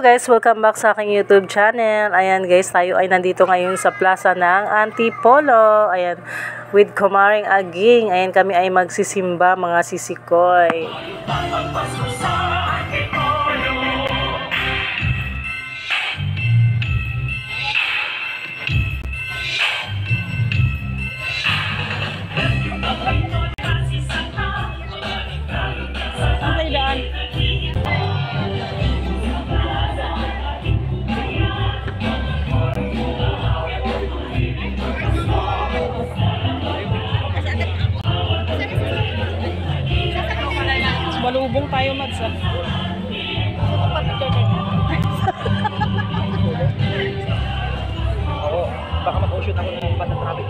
guys, welcome back sa aking YouTube channel. Ayan guys, tayo ay nandito ngayon sa plaza ng Antipolo. Ayan, with Kumaring Aging. Ayan, kami ay magsisimba mga sisikoy. Malubong tayo, Mads. Oo, baka mag-shoot ako ng bata traffic.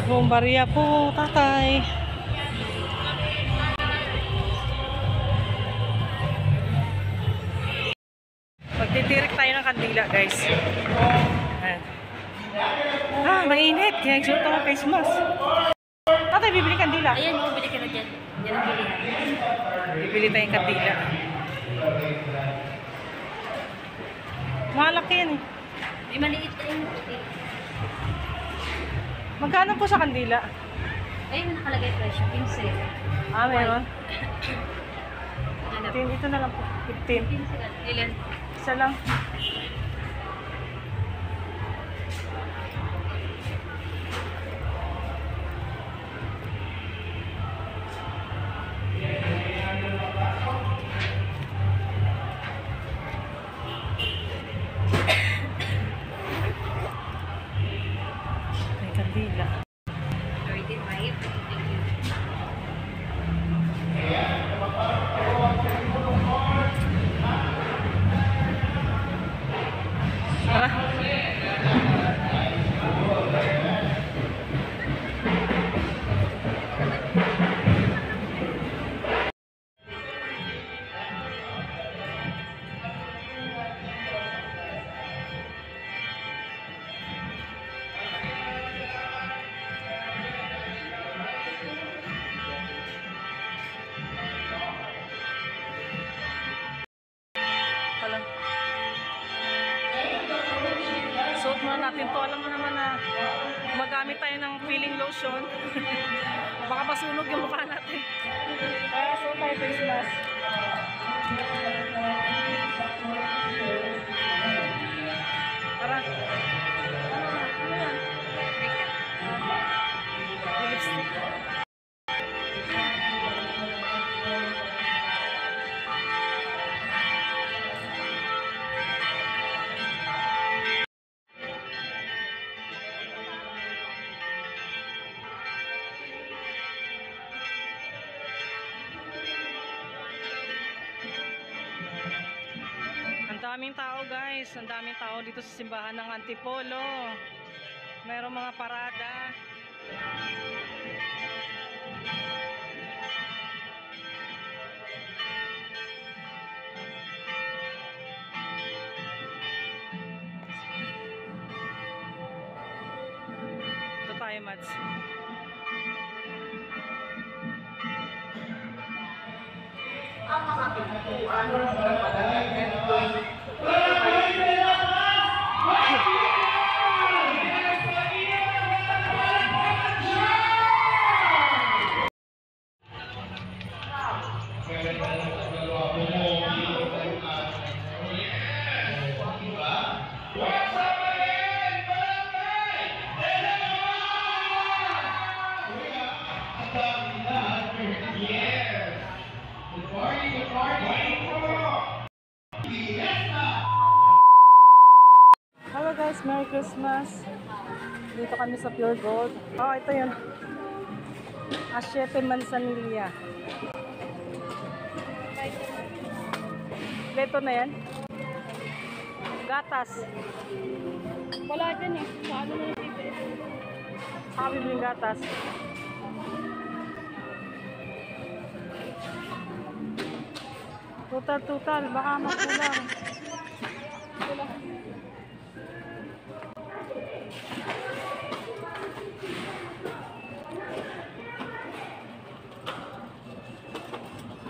Bumbarya po, tatay. Magtitirik tayo ng kandila, guys. Mainit. Kaya nagsuot ako ng face mask. Tatay, bibili kandila. Ayan, bili ka na dyan. Yan ang bilihan. Bibili tayong kandila. Malaki yan eh. May maliit na yun. Magkano po sa kandila? Ayun, nakalagay presyo. 15. Meron. Ano? 15. Ito na lang po. 15. 15. Ilan? Isa lang. Kandila. 35. Thank you. Tara. Suot muna natin to. Alam mo naman na magamit tayo ng peeling lotion. Baka masunog yung mukha natin. Kaya suot tayo face mask. Tara. Ano yan? Lipstick. Ang daming tao guys, ang daming tao dito sa simbahan ng Antipolo. Merong mga parada. Ito tayo, Mads. Ang mga pinatuan ng pagkakas Hello guys, Merry Christmas. Dito kami sa Pure Gold. Ito yun. Asyete Manzanilla. Ito na yan. Gatas. Wala dyan eh. Paano na yung TV? Saka bibiling gatas. Tutal. Baka makulang. Kulang.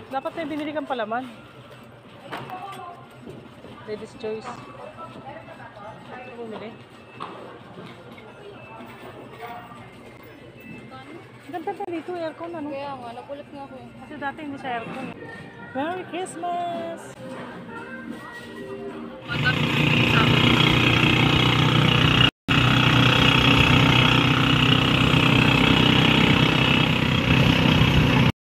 Dapat may binili kang palaman. Ladies' choice. Ano bumili? Ganda pa dito, aircon ano? Kaya nga, nagulat nga ako. Kasi dati hindi siya aircon. Merry Christmas!